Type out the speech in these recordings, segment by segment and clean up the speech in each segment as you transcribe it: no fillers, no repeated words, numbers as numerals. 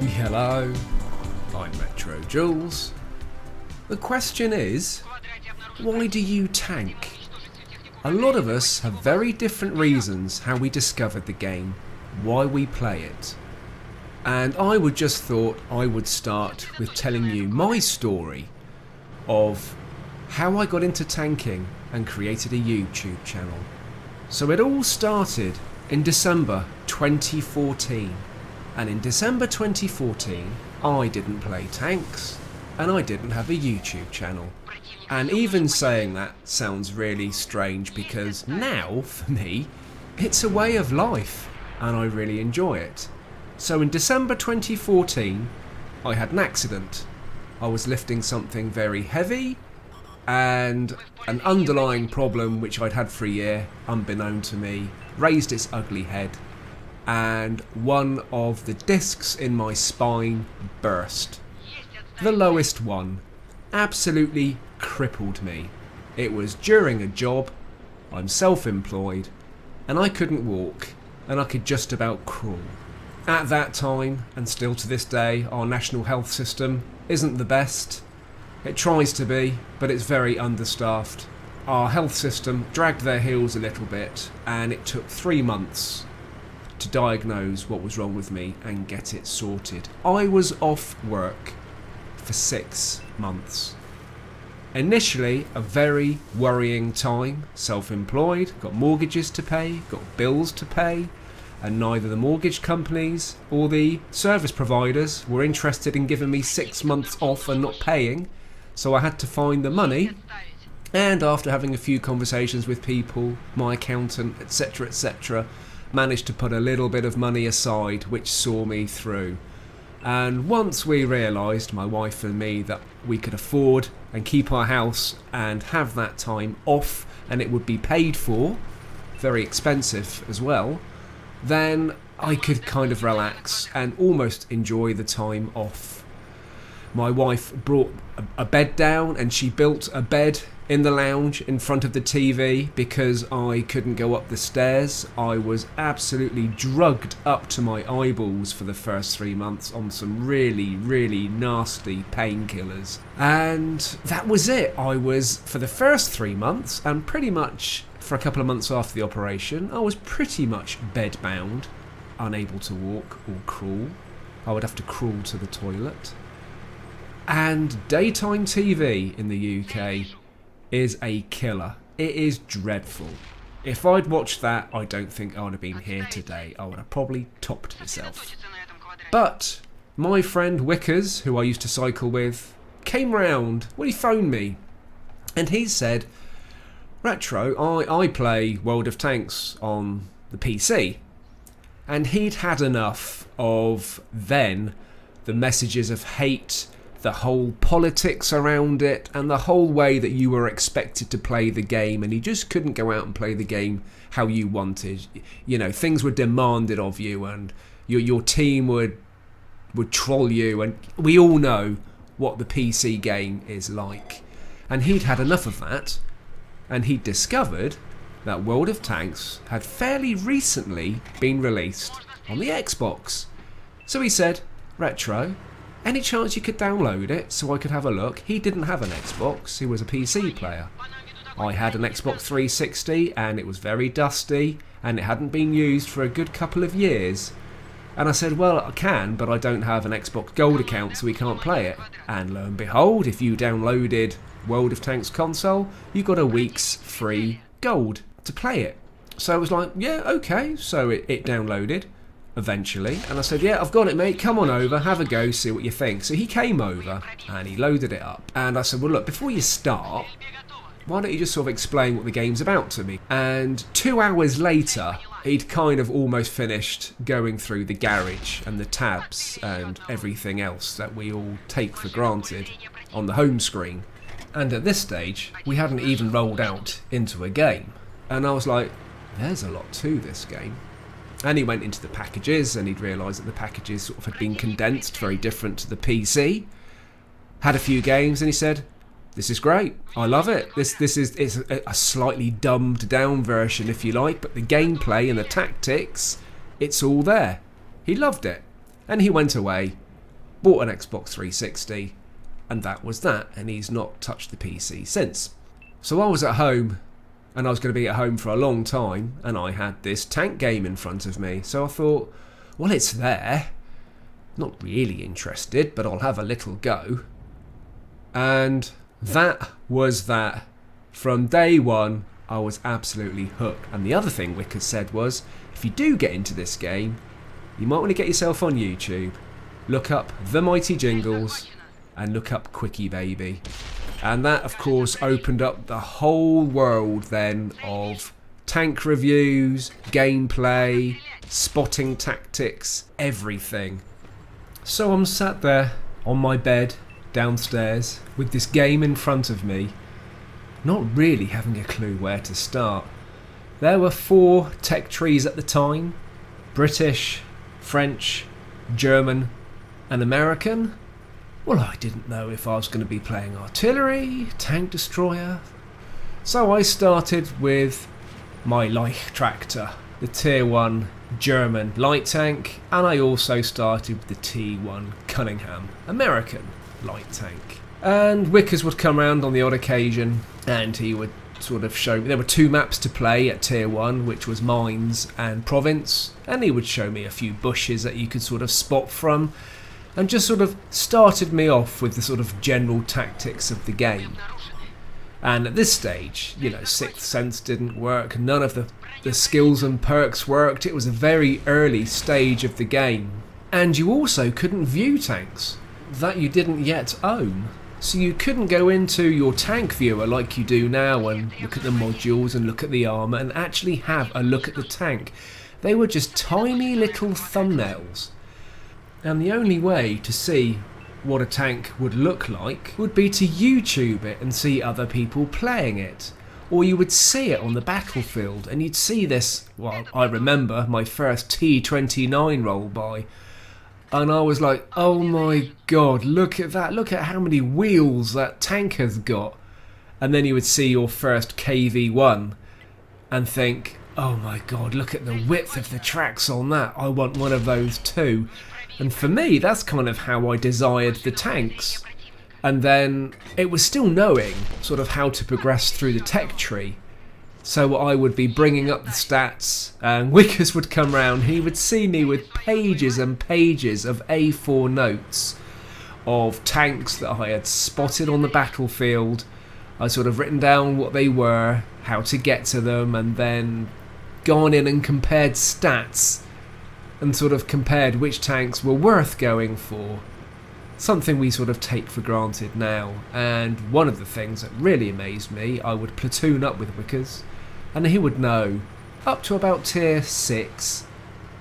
Hello, I'm RetroJules. The question is, why do you tank? A lot of us have very different reasons how we discovered the game, why we play it. And I would just thought I would start with telling you my story of how I got into tanking and created a YouTube channel. So it all started in December 2014. And in December 2014, I didn't play tanks and I didn't have a YouTube channel. And even saying that sounds really strange because now, for me, it's a way of life and I really enjoy it. So in December 2014, I had an accident. I was lifting something very heavy and an underlying problem which I'd had for a year, unbeknown to me, raised its ugly head. And one of the discs in my spine burst. The lowest one. Absolutely crippled me. It was during a job, I'm self-employed, and I couldn't walk, and I could just about crawl. At that time, and still to this day, our national health system isn't the best. It tries to be, but it's very understaffed. Our health system dragged their heels a little bit, and it took 3 months to diagnose what was wrong with me and get it sorted. I was off work for 6 months. Initially, a very worrying time, self-employed, got mortgages to pay, got bills to pay, and neither the mortgage companies or the service providers were interested in giving me 6 months off and not paying, so I had to find the money. And after having a few conversations with people, my accountant, etc., managed to put a little bit of money aside, which saw me through. And once we realised, my wife and me, that we could afford and keep our house and have that time off and it would be paid for, very expensive as well, then I could kind of relax and almost enjoy the time off. My wife brought a bed down and she built a bed in the lounge in front of the TV because I couldn't go up the stairs. I was absolutely drugged up to my eyeballs for the first 3 months on some really, really nasty painkillers. And that was it. I was, for the first 3 months, and pretty much for a couple of months after the operation, I was pretty much bedbound, unable to walk or crawl. I would have to crawl to the toilet. And daytime TV in the UK is a killer. It is dreadful. If I'd watched that, I don't think I would have been here today. I would have probably topped myself. But my friend Wickers, who I used to cycle with, came round. Well, he phoned me and he said, Retro, I play World of Tanks on the PC. And he'd had enough of then the messages of hate, the whole politics around it, and the whole way that you were expected to play the game, and you just couldn't go out and play the game how you wanted. You know, things were demanded of you, and your team would troll you, and we all know what the PC game is like. And he'd had enough of that, and he'd discovered that World of Tanks had fairly recently been released on the Xbox. So he said, Retro, any chance you could download it so I could have a look? He didn't have an Xbox, he was a PC player. I had an Xbox 360 and it was very dusty and it hadn't been used for a good couple of years. And I said, well, I can, but I don't have an Xbox Gold account so we can't play it. And lo and behold, if you downloaded World of Tanks console, you got a week's free gold to play it. So I was like, yeah, okay. So it downloaded eventually, and I said, yeah, I've got it, mate, come on over, have a go, see what you think. So he came over and he loaded it up, and I said, well, look, before you start, why don't you just sort of explain what the game's about to me? And 2 hours later, he'd kind of almost finished going through the garage and the tabs and everything else that we all take for granted on the home screen. And at this stage, we hadn't even rolled out into a game. And I was like, there's a lot to this game. And he went into the packages and he'd realised that the packages sort of had been condensed, very different to the PC. Had a few games and he said, this is great, I love it. It's a slightly dumbed down version if you like, but the gameplay and the tactics, it's all there. He loved it. And he went away bought an Xbox 360, and that was that, and he's not touched the PC since. So I was at home, and I was going to be at home for a long time, and I had this tank game in front of me, so I thought, well, it's there. Not really interested, but I'll have a little go. And that was that. From day one, I was absolutely hooked. And the other thing Wickers said was, if you do get into this game, you might want to get yourself on YouTube, look up The Mighty Jingles, and look up Quickie Baby. And that, of course, opened up the whole world then of tank reviews, gameplay, spotting tactics, everything. So I'm sat there on my bed downstairs with this game in front of me, not really having a clue where to start. There were 4 tech trees at the time: British, French, German and American. Well, I didn't know if I was going to be playing artillery, tank destroyer. So I started with my Leichtraktor, the tier 1 German light tank, and I also started with the T1 Cunningham American light tank. And Wickers would come around on the odd occasion, and he would sort of show me. There were 2 maps to play at tier 1, which was mines and province, and he would show me a few bushes that you could sort of spot from, and just sort of started me off with the sort of general tactics of the game. And at this stage, you know, Sixth Sense didn't work, none of the skills and perks worked. It was a very early stage of the game. And you also couldn't view tanks that you didn't yet own. So you couldn't go into your tank viewer like you do now and look at the modules and look at the armour and actually have a look at the tank. They were just tiny little thumbnails. And the only way to see what a tank would look like would be to YouTube it and see other people playing it. Or you would see it on the battlefield and you'd see this. Well, I remember my first T-29 roll by, and I was like, oh my god, look at that, look at how many wheels that tank has got. And then you would see your first KV-1 and think, oh my god, look at the width of the tracks on that, I want one of those too. And for me, that's kind of how I desired the tanks. And then it was still knowing sort of how to progress through the tech tree. So I would be bringing up the stats, and Wickers would come round. He would see me with pages and pages of A4 notes of tanks that I had spotted on the battlefield. I sort of written down what they were, how to get to them, and then gone in and compared stats and sort of compared which tanks were worth going for. Something we sort of take for granted now. And one of the things that really amazed me, I would platoon up with Wickers, and he would know up to about tier 6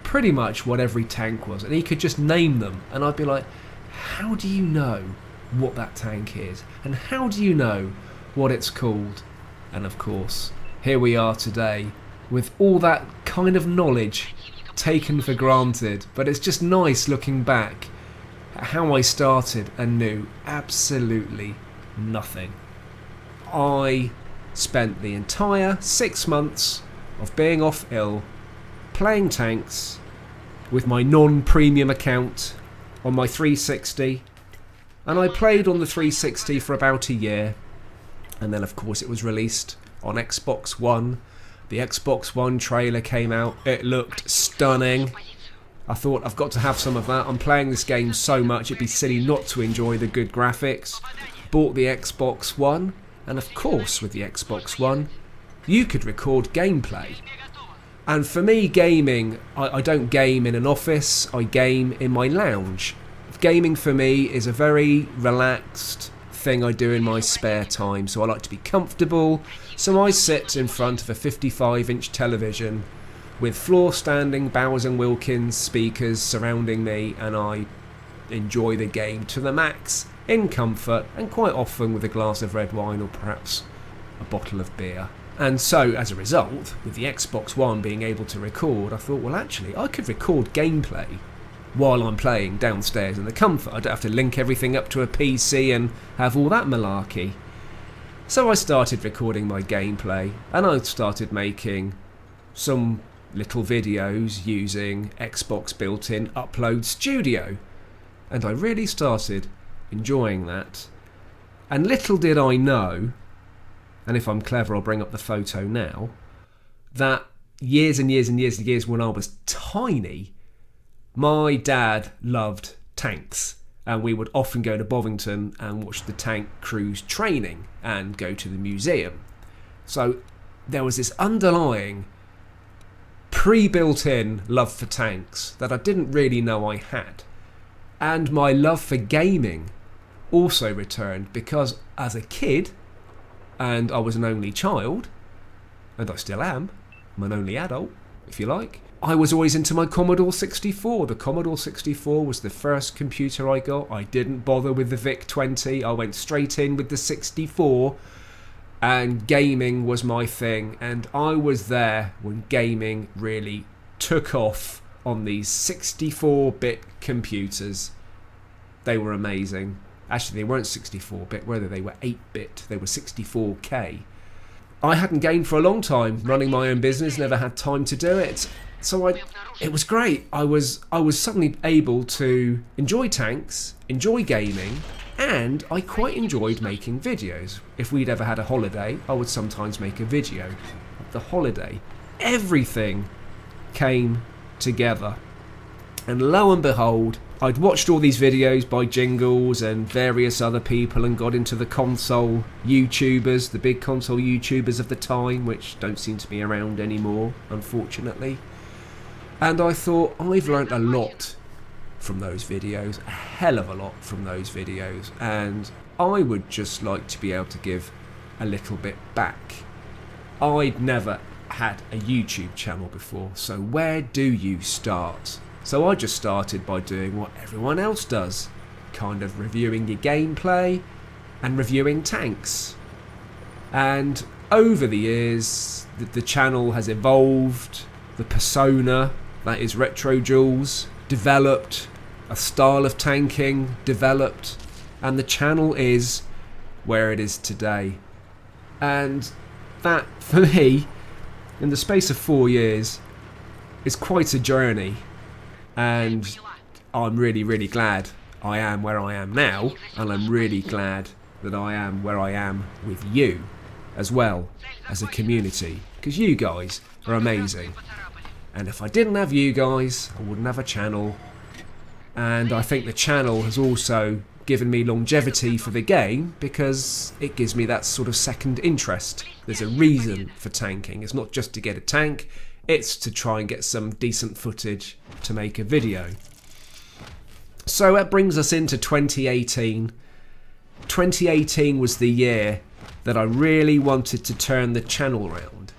pretty much what every tank was, and he could just name them, and I'd be like, how do you know what that tank is, and how do you know what it's called? And of course, here we are today with all that kind of knowledge taken for granted. But it's just nice looking back at how I started and knew absolutely nothing. I spent the entire 6 months of being off ill playing tanks with my non-premium account on my 360, and I played on the 360 for about a year, and then of course it was released on Xbox One. The Xbox One trailer came out, it looked stunning. I thought, I've got to have some of that. I'm playing this game so much, it'd be silly not to enjoy the good graphics. Bought the Xbox One, and of course with the Xbox One, you could record gameplay. And for me, gaming, I don't game in an office, I game in my lounge. Gaming for me is a very relaxed thing I do in my spare time, so I like to be comfortable. So I sit in front of a 55-inch television with floor-standing Bowers & Wilkins speakers surrounding me, and I enjoy the game to the max, in comfort, and quite often with a glass of red wine or perhaps a bottle of beer. And so, as a result, with the Xbox One being able to record, I thought, well actually, I could record gameplay while I'm playing downstairs in the comfort. I don't have to link everything up to a PC and have all that malarkey. So I started recording my gameplay, and I started making some little videos using Xbox built-in Upload Studio. And I really started enjoying that. And little did I know, and if I'm clever I'll bring up the photo now, that years and years and years and years when I was tiny, my dad loved tanks. And we would often go to Bovington and watch the tank crews training and go to the museum. So there was this underlying pre-built-in love for tanks that I didn't really know I had. And my love for gaming also returned because as a kid, and I was an only child, and I still am, I'm an only adult, if you like, I was always into my Commodore 64. The Commodore 64 was the first computer I got. I didn't bother with the VIC-20. I went straight in with the 64, and gaming was my thing. And I was there when gaming really took off on these 64-bit computers. They were amazing. Actually, they weren't 64-bit, whether they were 8-bit. They were 64K. I hadn't gamed for a long time, running my own business, never had time to do it. So it was great. I was suddenly able to enjoy tanks, enjoy gaming, and I quite enjoyed making videos. If we'd ever had a holiday, I would sometimes make a video of the holiday. Everything came together. And lo and behold, I'd watched all these videos by Jingles and various other people and got into the console YouTubers, the big console YouTubers of the time, which don't seem to be around anymore, unfortunately. And I thought, I've learnt a lot from those videos, a hell of a lot from those videos, and I would just like to be able to give a little bit back. I'd never had a YouTube channel before, so where do you start? So I just started by doing what everyone else does, kind of reviewing your gameplay and reviewing tanks. And over the years, the channel has evolved, the persona, that is RetroJules, developed, a style of tanking developed, and the channel is where it is today. And that, for me, in the space of 4 years, is quite a journey. And I'm really, really glad I am where I am now, and I'm really glad that I am where I am with you as well as a community, because you guys are amazing. And if I didn't have you guys, I wouldn't have a channel. And I think the channel has also given me longevity for the game because it gives me that sort of second interest. There's a reason for tanking. It's not just to get a tank, it's to try and get some decent footage to make a video. So that brings us into 2018. 2018 was the year that I really wanted to turn the channel around.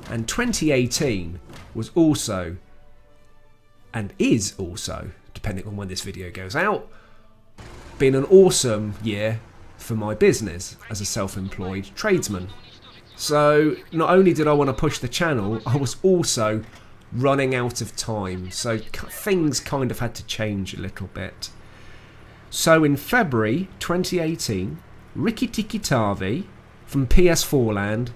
And 2018 was also, and is also, depending on when this video goes out, been an awesome year for my business as a self-employed tradesman. So not only did I want to push the channel, I was also running out of time, so things kind of had to change a little bit. So in February 2018, Ricky Tiki Tavi from PS4 Land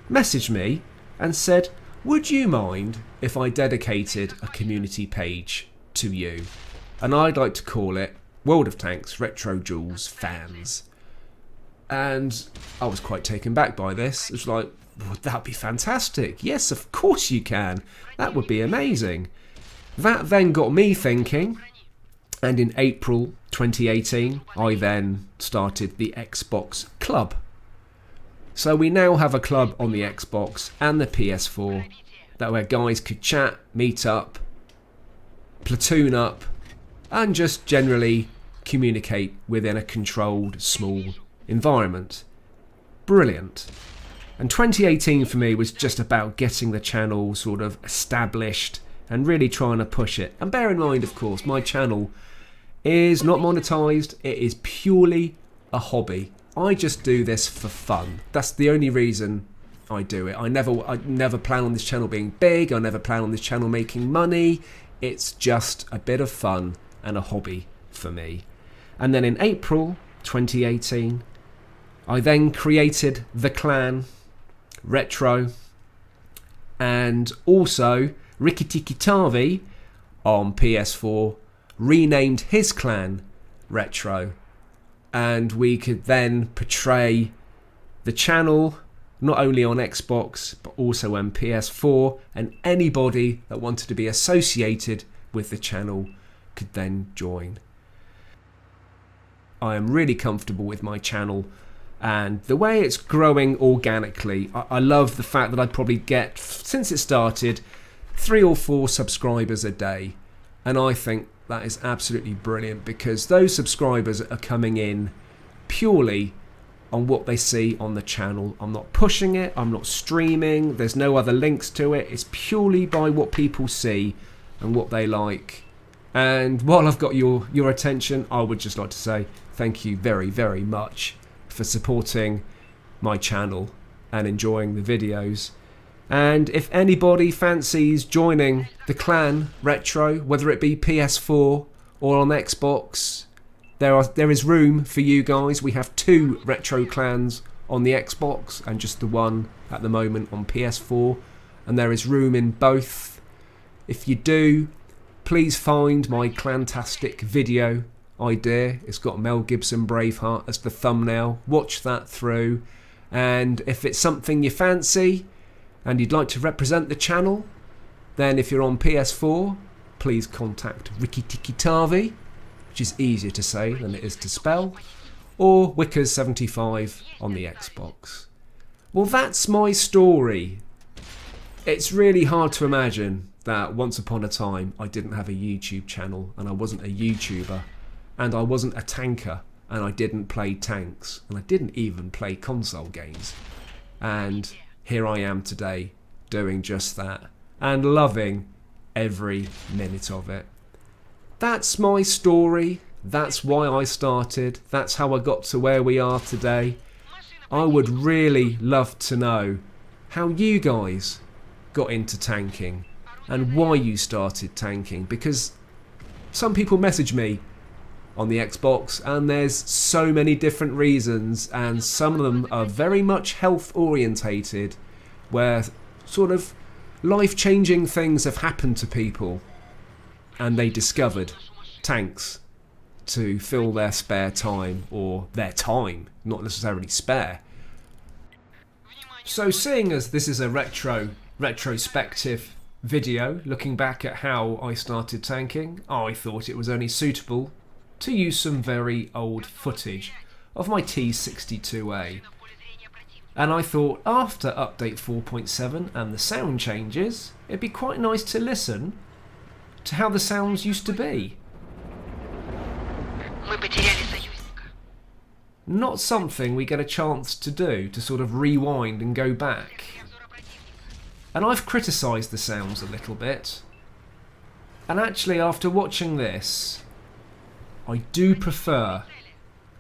messaged me and said, would you mind if I dedicated a community page to you? And I'd like to call it World of Tanks RetroJules Fans. And I was quite taken back by this. It was like, well, that'd be fantastic. Yes, of course you can. That would be amazing. That then got me thinking, and in April 2018, I then started the Xbox Club. So we now have a club on the Xbox and the PS4 that where guys could chat, meet up, platoon up, and just generally communicate within a controlled, small environment. Brilliant. And 2018 for me was just about getting the channel sort of established and really trying to push it. And bear in mind, of course, my channel is not monetized. It is purely a hobby. I just do this for fun. That's the only reason I do it. I never plan on this channel being big. I never plan on this channel making money. It's just a bit of fun and a hobby for me. And then in April 2018, I then created the clan, Retro, and also Ricky Tiki Tavi on PS4 renamed his clan Retro, and we could then portray the channel not only on Xbox but also on PS4, and anybody that wanted to be associated with the channel could then join. I am really comfortable with my channel and the way it's growing organically. I love the fact that I probably get, since it started, 3 or 4 subscribers a day, and I think that is absolutely brilliant because those subscribers are coming in purely on what they see on the channel. I'm not pushing it, I'm not streaming, there's no other links to it. It's purely by what people see and what they like. And while I've got your attention, I would just like to say thank you very, very much for supporting my channel and enjoying the videos. And if anybody fancies joining the clan Retro, whether it be PS4 or on Xbox, there is room for you guys. We have 2 Retro clans on the Xbox and just the one at the moment on PS4, and there is room in both. If you do, please find my Clantastic video idea. It's got Mel Gibson Braveheart as the thumbnail. Watch that through, and if it's something you fancy and you'd like to represent the channel, then if you're on PS4, please contact Ricky Tiki Tavi, which is easier to say than it is to spell, or Wickers75 on the Xbox. Well, that's my story. It's really hard to imagine that once upon a time I didn't have a YouTube channel and I wasn't a YouTuber and I wasn't a tanker and I didn't play tanks and I didn't even play console games. And here I am today doing just that and loving every minute of it. That's my story. That's why I started. That's how I got to where we are today. I would really love to know how you guys got into tanking and why you started tanking, because some people message me on the Xbox and there's so many different reasons, and some of them are very much health orientated, where sort of life-changing things have happened to people and they discovered tanks to fill their spare time, or their time, not necessarily spare. So seeing as this is a retrospective video looking back at how I started tanking, I thought it was only suitable to use some very old footage of my T62A. And I thought after update 4.7 and the sound changes, it'd be quite nice to listen to how the sounds used to be. Not something we get a chance to do, to sort of rewind and go back. And I've criticised the sounds a little bit. And actually, after watching this, I do prefer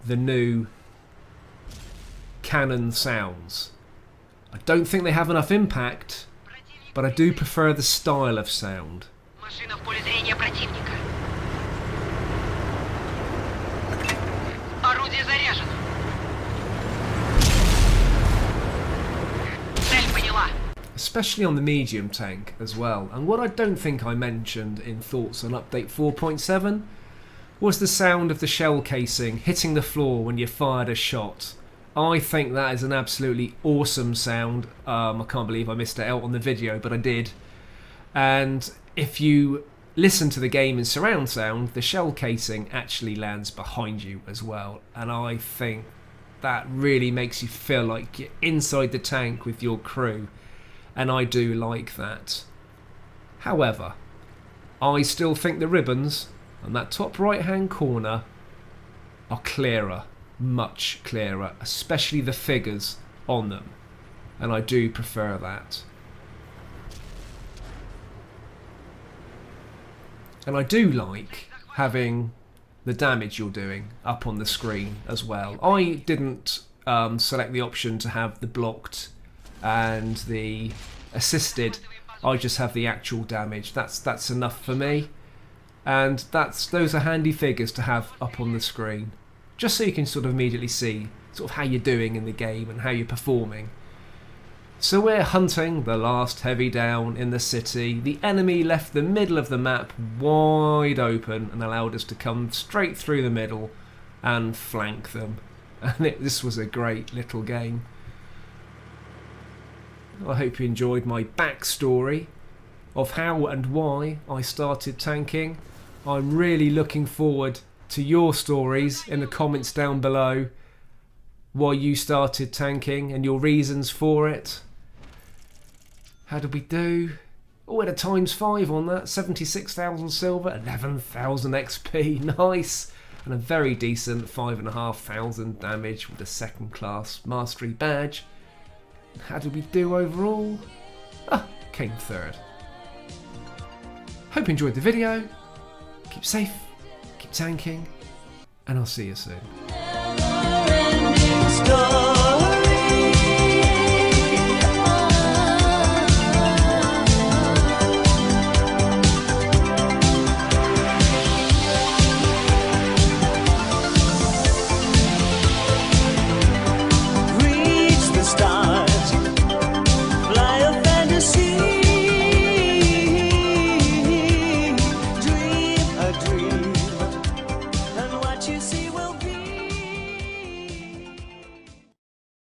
the new Canon sounds. I don't think they have enough impact, but I do prefer the style of sound. Especially on the medium tank as well. And what I don't think I mentioned in thoughts on update 4.7 was the sound of the shell casing hitting the floor when you fired a shot. I think that is an absolutely awesome sound. I can't believe I missed it out on the video, but I did. And if you listen to the game in surround sound, the shell casing actually lands behind you as well. And I think that really makes you feel like you're inside the tank with your crew. And I do like that. However, I still think the ribbons on that top right hand corner are clearer, much clearer, especially the figures on them. And I do prefer that. And I do like having the damage you're doing up on the screen as well. I didn't select the option to have the blocked and the assisted. I just have the actual damage. That's enough for me. And those are handy figures to have up on the screen, just so you can sort of immediately see sort of how you're doing in the game and how you're performing. So we're hunting the last heavy down in the city. The enemy left the middle of the map wide open and allowed us to come straight through the middle and flank them. And this was a great little game. I hope you enjoyed my backstory of how and why I started tanking. I'm really looking forward to your stories in the comments down below. Why you started tanking and your reasons for it. How did we do? Oh, we had a ×5 on that. 76,000 silver, 11,000 XP. Nice. And a very decent 5,500 damage with a 2nd class mastery badge. How did we do overall? Came 3rd. Hope you enjoyed the video. Keep safe, keep tanking, and I'll see you soon. You see